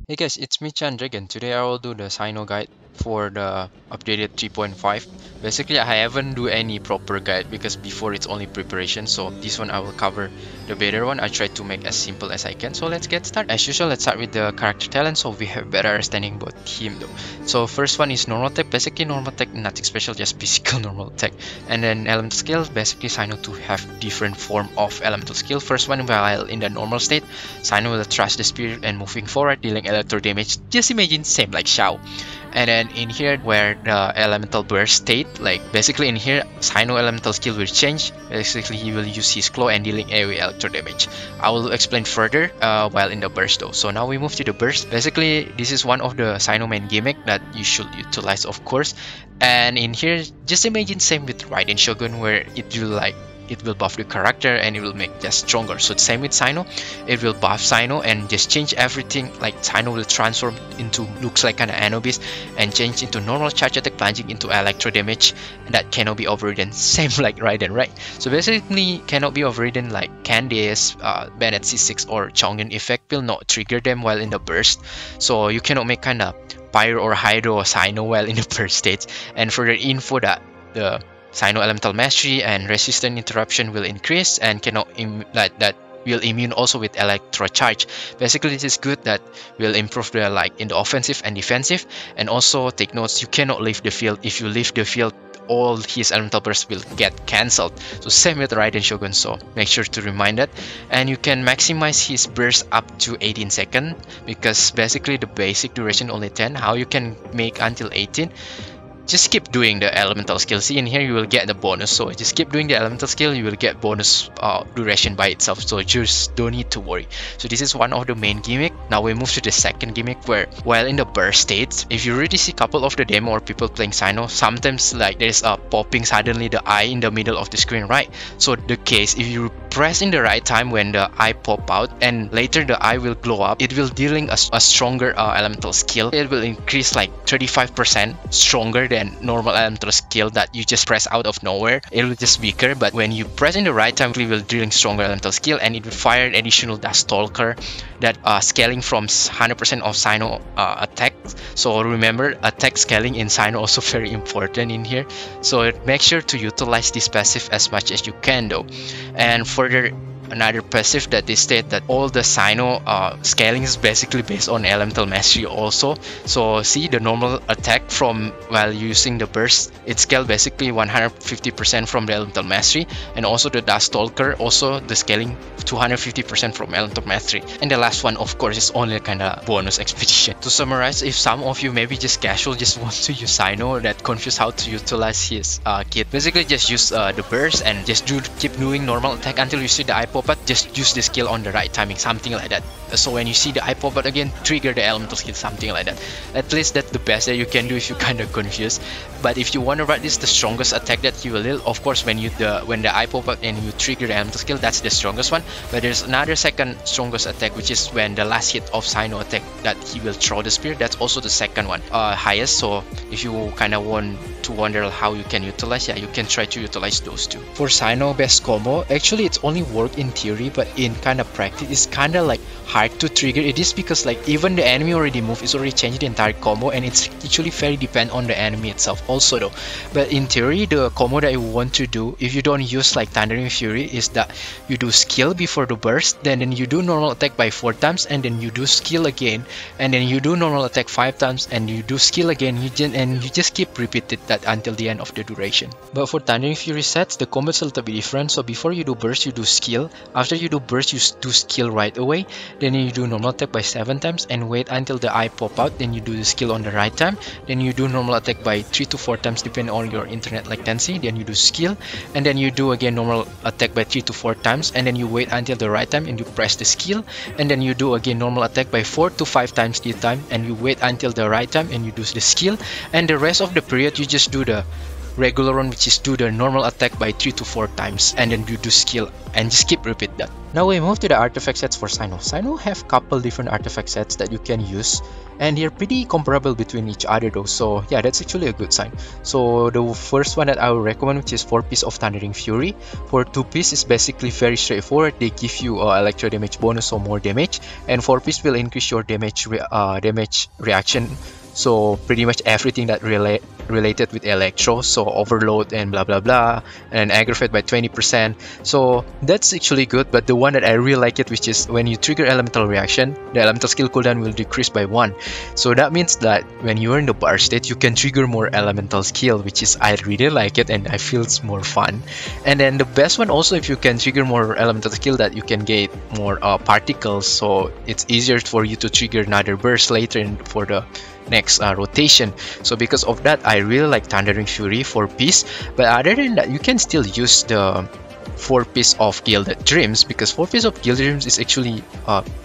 Hey guys, it's me Chandrik and today I will do the Cyno guide for the updated 3.5. Basically, I haven't do any proper guide because before it's only preparation, so this one I will cover the better one. I try to make as simple as I can. So let's get started. As usual, let's start with the character talent so we have better understanding about him though. So first one is normal attack. Basically normal attack, nothing special, just physical normal attack. And then elemental skill, basically Cyno to have different form of elemental skill. First one, while in the normal state, Cyno will trust the spirit and moving forward, dealing electro damage. Just imagine same like Xiao. And then in here where the elemental burst state, like basically in here Cyno elemental skill will change. Basically he will use his claw and dealing AoE electro damage. I will explain further while in the burst though. So now we move to the burst. Basically this is one of the Cyno main gimmick that you should utilize of course. And in here just imagine same with Raiden Shogun where it will buff the character and it will make just stronger. So same with Cyno, it will buff Cyno and just change everything. Like Cyno will transform into looks like an Anubis and change into normal charge attack plunging into electro damage, and that cannot be overridden. Same like Raiden, right? So basically cannot be overridden like Candace, Bennett C6 or Chongyun effect will not trigger them while in the burst. So you cannot make kind of Pyro or Hydro or Cyno while in the burst stage. And further info that the Cyno elemental mastery and resistant interruption will increase and cannot that will immune also with electro charge. Basically this is good, that will improve the like in the offensive and defensive. And also take notes, you cannot leave the field. If you leave the field, all his elemental bursts will get cancelled. So same with Raiden Shogun, so make sure to remind that. And you can maximize his burst up to 18 seconds because basically the basic duration only 10. How you can make until 18? Just keep doing the elemental skill. See in here you will get the bonus, so just keep doing the elemental skill, you will get bonus duration by itself, so just don't need to worry. So this is one of the main gimmick. Now we move to the second gimmick where while in the burst states, if you really see couple of the demo or people playing Cyno, sometimes like there's a popping suddenly the eye in the middle of the screen, right? So the case if you press in the right time when the eye pop out and later the eye will glow up, it will dealing a stronger elemental skill. It will increase like 35% stronger than normal elemental skill that you just press out of nowhere. It will just weaker, but when you press in the right time it will dealing stronger elemental skill, and it will fire additional Dust Stalker that scaling from 100% of Cyno attack. So remember, attack scaling in Cyno also very important in here, so make sure to utilize this passive as much as you can though. And further, another passive that they state that all the Cyno scaling is basically based on elemental mastery also. So see the normal attack from while using the burst, it scaled basically 150% from the elemental mastery, and also the Dust Stalker also the scaling 250% from elemental mastery. And the last one of course is only kind of bonus expedition. To summarize, if some of you maybe just casual just want to use Cyno that confused how to utilize his kit, basically just use the burst and just keep doing normal attack until you see the eye pop out. Just use the skill on the right timing, something like that. So when you see the eye pop out again, trigger the elemental skill, something like that. At least that's the best that you can do if you kind of confused. But if you want to write this the strongest attack that you will, of course when the eye pop out and you trigger the elemental skill, that's the strongest one. But there's another second strongest attack, which is when the last hit of Cyno attack that he will throw the spear. That's also the second one highest. So if you kind of want to wonder how you can utilize, yeah, you can try to utilize those two. For Cyno best combo, actually it's only work in theory, but in kind of practice it's kind of like hard to trigger. It is because like even the enemy already moved, it's already changed the entire combo, and it's actually very depend on the enemy itself also though. But in theory the combo that you want to do if you don't use like Thundering Fury is that you do skill before the burst, then you do normal attack by 4 times, and then you do skill again, and then you do normal attack 5 times, and you do skill again, and you just keep repeating that until the end of the duration. But for Thundering Fury sets, the combo is a little bit different. So before you do burst you do skill, after you do burst you do skill right away, then you do normal attack by 7 times and wait until the eye pop out, then you do the skill on the right time, then you do normal attack by 3 to 4 times depending on your internet latency, then you do skill, and then you do again normal attack by 3 to 4 times, and then you wait until the right time and you press the skill, and then you do again normal attack by 4 to 5 times this time, and you wait until the right time and you do the skill, and the rest of the period you just do the regular one, which is do the normal attack by 3 to 4 times, and then you do skill and just keep repeat that. Now we move to the artifact sets for Cyno. Cyno have couple different artifact sets that you can use, and they're pretty comparable between each other though, so yeah, that's actually a good sign. So the first one that I would recommend, which is 4-piece of Thundering Fury. For 2-piece is basically very straightforward. They give you electro damage bonus or more damage, and 4-piece will increase your damage reaction. So pretty much everything that related with electro, so overload and blah blah blah, and aggravate by 20%. So that's actually good. But the one that I really like it, which is when you trigger elemental reaction, the elemental skill cooldown will decrease by 1. So that means that when you're in the bar state, you can trigger more elemental skill, which is I really like it and I feel it's more fun. And then the best one also, if you can trigger more elemental skill, that you can get more particles, so it's easier for you to trigger another burst later for the next rotation. So because of that, I really like Thundering Fury 4-piece. But other than that, you can still use the 4-piece of Gilded Dreams, because 4-piece of Gilded Dreams is actually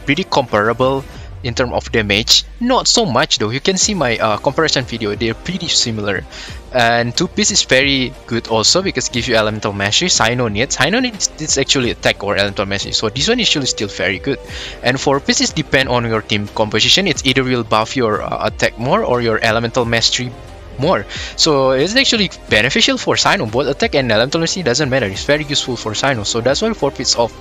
pretty comparable in terms of damage. Not so much though. You can see my comparison video, they're pretty similar. And 2-piece is very good also because it gives you elemental mastery. Cyno needs actually attack or elemental mastery, so this one is actually still very good. And 4-piece is depend on your team composition. It's either will buff your attack more or your elemental mastery more. So it's actually beneficial for Cyno. Both attack and elemental mastery doesn't matter. It's very useful for Cyno. So that's why 4-piece of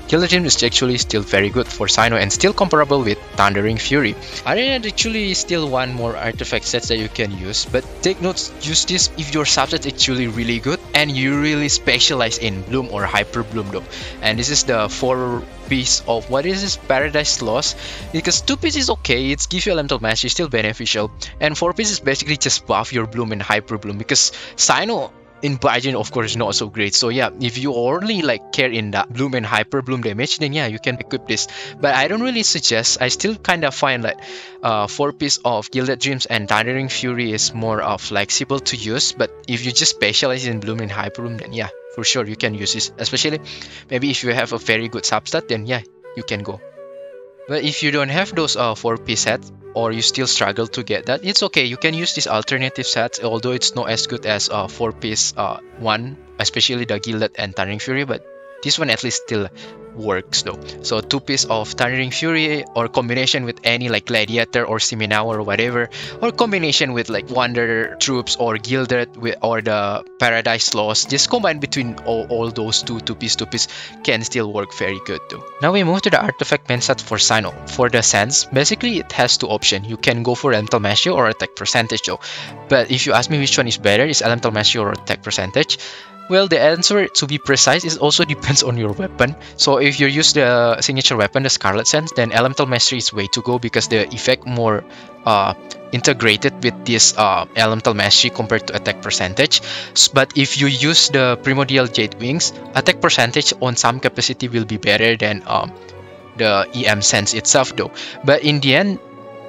Gilded Dream is actually still very good for Cyno and still comparable with Thundering Fury. Other than that, actually still one more artifact sets that you can use, but take notes, use this if your subset actually really good and you really specialize in Bloom or Hyper Bloom though. And this is the 4-piece of what is this, Paradise Lost, because 2-piece is okay, it gives you elemental mastery, still beneficial, and 4-piece is basically just buff your Bloom and Hyper Bloom, because Cyno in Bajin of course is not so great. So yeah, if you only like care in that Bloom and Hyper Bloom damage, then yeah, you can equip this. But I don't really suggest. I still kind of find that 4-piece of Gilded Dreams and Thundering Fury is more flexible to use. But if you just specialize in Bloom and Hyper Bloom, then yeah, for sure you can use this. Especially maybe if you have a very good substat, then yeah, you can go. But if you don't have those 4-piece sets, or you still struggle to get that, it's okay. You can use these alternative sets, although it's not as good as 4-piece one, especially the Gilded and Thundering Fury, but this one at least still works though. So 2-piece of Thundering Fury, or combination with any like Gladiator or Siminawa or whatever, or combination with like Wanderer Troops or Gilded or the Paradise Lost, just combine between all those 2-piece can still work very good too. Now we move to the artifact main set for Cyno. For the Sands, basically it has 2 options. You can go for Elemental Mastery or Attack Percentage though. But if you ask me which one is better, is Elemental Mastery or Attack Percentage? Well, the answer, to be precise, is also depends on your weapon. So if you use the signature weapon, the Scarlet Sands, then Elemental Mastery is way to go because the effect more integrated with this Elemental Mastery compared to Attack Percentage. But if you use the Primordial Jade Wings, Attack Percentage on some capacity will be better than the EM Sands itself though. But in the end,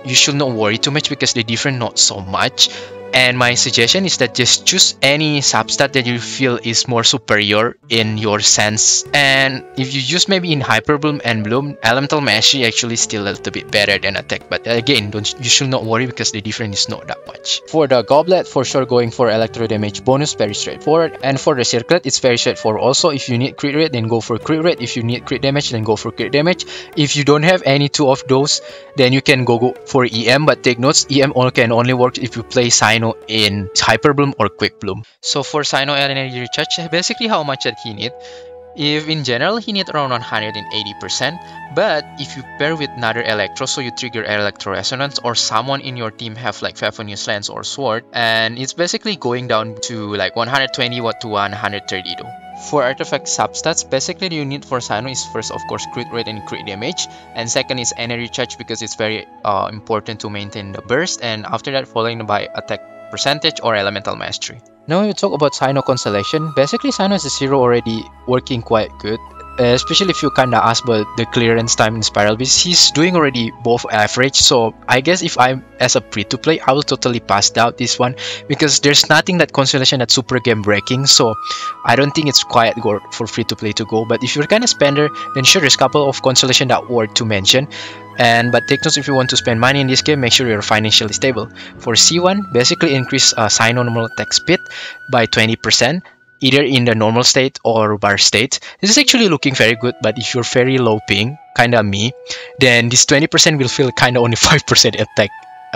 you should not worry too much because they differ not so much. And my suggestion is that just choose any substat that you feel is more superior in your sense. And if you use maybe in Hyper Bloom and Bloom, Elemental Mastery actually still a little bit better than Attack. But again, you should not worry because the difference is not that much. For the Goblet, for sure going for Electro Damage bonus, very straightforward. And for the Circlet, it's very straightforward also. If you need crit rate, then go for crit rate. If you need crit damage, then go for crit damage. If you don't have any 2 of those, then you can go for EM. But take notes, EM can only work if you play Cyno in Hyper Bloom or Quick Bloom. So for Cyno energy recharge, basically how much that he need. If in general he need around 180%, but if you pair with another Electro, so you trigger Electro Resonance, or someone in your team have like Favonius Lance or Sword, and it's basically going down to like 120 watt to 130 though. For artifact substats, basically you need for Cyno is first of course crit rate and crit damage, and second is energy charge because it's very important to maintain the burst, and after that following by attack percentage or elemental mastery. Now when we talk about Cyno Constellation, basically Cyno is a 0 already working quite good. especially if you kinda ask about the clearance time in Spiral Beast. He's doing already both average, so I guess if I'm as a free-to-play, I will totally pass out this one because there's nothing that Constellation that's super game breaking, so I don't think it's quite good for free-to-play to go. But if you're kind of spender, then sure, there's a couple of Constellation that worth to mention. But take notes, if you want to spend money in this game, make sure you're financially stable. For C1, basically increase Cyno normal attack speed by 20%, either in the normal state or bar state. This is actually looking very good, but if you're very low ping, kinda me, then this 20% will feel kinda only 5% attack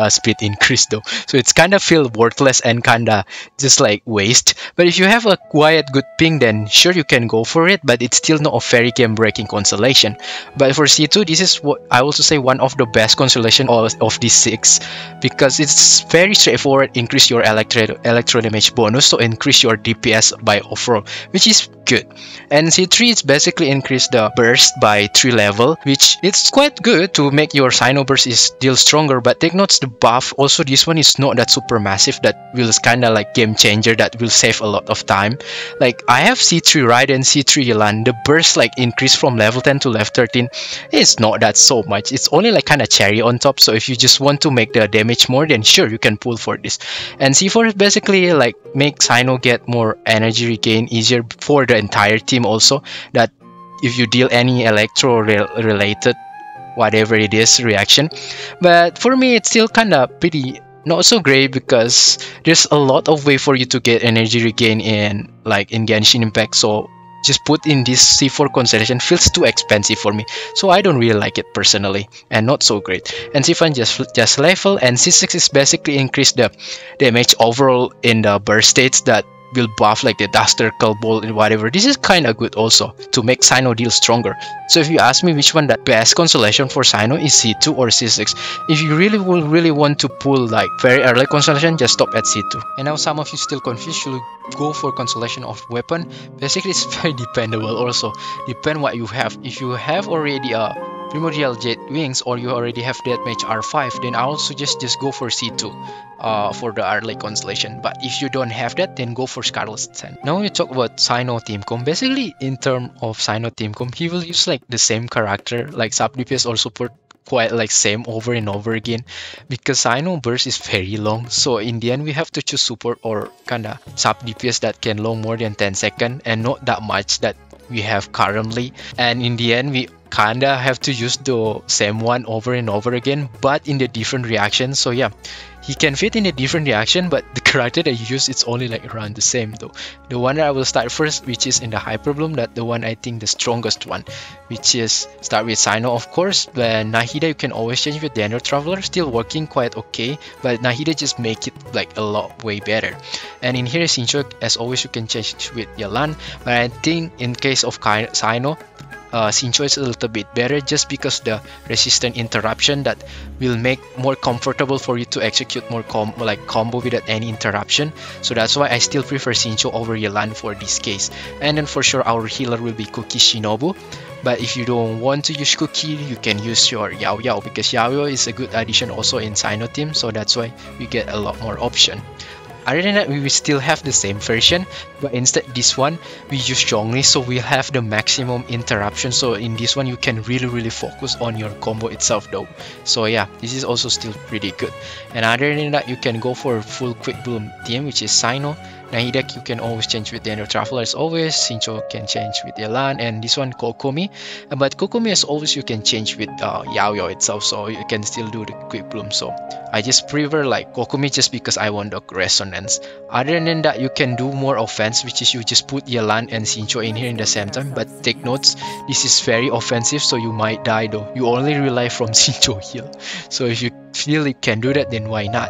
speed increase though, so it's kind of feel worthless and kind of just like waste. But if you have a quiet good ping, then sure, you can go for it, but it's still not a very game breaking Constellation. But for C2, this is what I also say one of the best Constellation of these 6, because it's very straightforward. Increase your electro damage bonus, so increase your DPS by overall, which is good. And C3 is basically increase the burst by 3 level, which it's quite good to make your Cyno burst is still stronger. But take notes, the buff also, this one is not that super massive that will kind of like game changer, that will save a lot of time. Like I have C3 right and C3 Yelan, the burst like increase from level 10 to level 13, it's not that so much, it's only like kind of cherry on top. So if you just want to make the damage more, then sure, you can pull for this. And C4 is basically like make Cyno get more energy regain easier for the entire team also, that if you deal any electro related whatever it is reaction. But for me, it's still kind of pretty not so great, because there's a lot of way for you to get energy regain in like in Genshin Impact. So just put in this C4 Constellation feels too expensive for me, so I don't really like it personally, and not so great. And C5 just level, and C6 is basically increase the damage overall in the burst states that will buff like the Duster, Bolt, and whatever. This is kind of good also to make Cyno deal stronger. So if you ask me which one that best Constellation for Cyno is C2 or C6, if you really want to pull like very early Constellation, just stop at C2. And now some of you still confused, you go for Constellation of weapon. Basically it's very dependable also, depend what you have. If you have already a Primordial Jet Wings, or you already have Deathmatch R5, then I would suggest just go for C2 for the early Constellation. But if you don't have that, then go for Scarlet Sand. Now we talk about Cyno team comp. Basically in terms of Cyno team comp, he will use like the same character, like sub DPS or support, quite like same over and over again, because Cyno burst is very long. So in the end we have to choose support or kinda sub DPS that can long more than 10 seconds and not that much that we have currently. And in the end we kinda have to use the same one over and over again, but in the different reactions. So yeah, he can fit in a different reaction, but the character that you use, it's only like around the same though. The one that I will start first, which is in the Hyper Bloom, that the one I think the strongest one, which is start with Cyno of course. Then Nahida you can always change with Dendro Traveler, still working quite okay, but Nahida just make it like a lot way better. And in here Sincho, as always you can change with Yelan, but I think in case of Cyno, Sincho is a little bit better, just because the resistant interruption that will make more comfortable for you to execute more combo without any interruption. So that's why I still prefer Sincho over Yelan for this case. And then for sure our healer will be Cookie Shinobu. But if you don't want to use Cookie, you can use your Yao Yao, because Yao Yao is a good addition also in Cyno team, so that's why we get a lot more option. Other than that, we will still have the same version, but instead this one we use Zhongli, so we have the maximum interruption. So in this one you can really focus on your combo itself though. So yeah, this is also still pretty good. And other than that, you can go for full quick bloom team, which is Cyno. Nahida you can always change with the Dendro Traveler as always. Sincho can change with Yelan, and this one Kokomi. But Kokomi as always you can change with Yao Yao itself, so you can still do the quick bloom. So I just prefer like Kokomi just because I want the resonance. Other than that, you can do more offense, which is you just put Yelan and Sincho in here in the same time. But take notes, this is very offensive, so you might die though. You only rely from Sincho heal. So if you feel you can do that, then why not?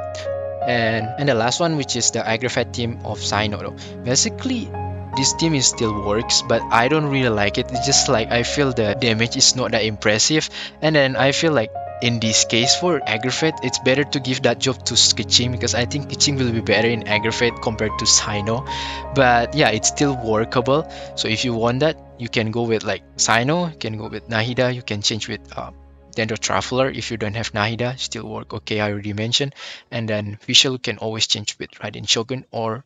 And the last one, which is the aggravate team of Cyno though. Basically this team is still works, but I don't really like it. It's just like I feel the damage is not that impressive, and then I feel like in this case for aggravate it's better to give that job to Kiching, because I think Kiching will be better in aggravate compared to Cyno. But yeah, it's still workable. So if you want that, you can go with like Cyno, you can go with Nahida, you can change with Dendro Traveler. If you don't have Nahida, still work okay, I already mentioned. And then Visual can always change with Raiden Shogun or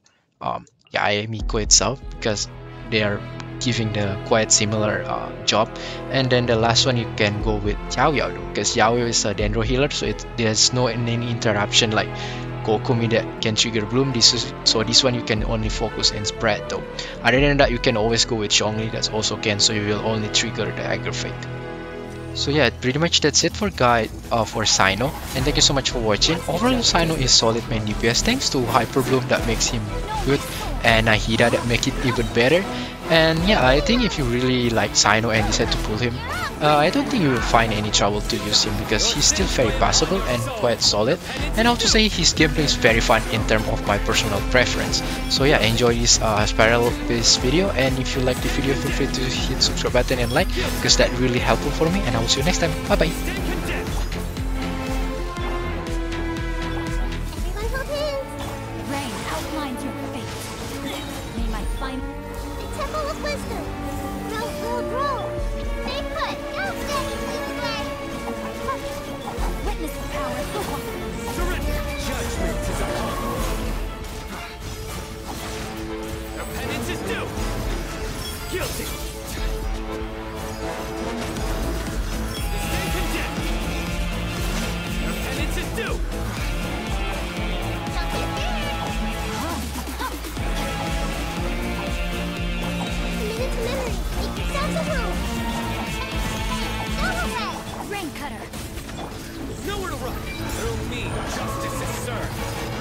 Yae Miko itself, because they are giving the quite similar job. And then the last one you can go with Yao Yao, because Yao Yao is a Dendro healer, so there's no any interruption like Kokumi that can trigger Bloom. So this one you can only focus and spread though. Other than that, you can always go with Zhongli, that's also can, so you will only trigger the aggravate. So yeah, pretty much that's it for guide for Cyno, and thank you so much for watching. Overall, Cyno is solid main DPS thanks to Hyper Bloom that makes him good, and Nahida that make it even better. And yeah, I think if you really like Cyno and decide to pull him, I don't think you will find any trouble to use him because he's still very passable and quite solid. And I have to say his gameplay is very fun in terms of my personal preference. So yeah, enjoy this spiral based video, and if you like the video, feel free to hit subscribe button and like, because that really helpful for me. And I will see you next time. Bye bye. Guilty! Stay condemned! Your penance is due! Committed to memory. That's a rule. Rain cutter. Nowhere to run! Through me, justice is served!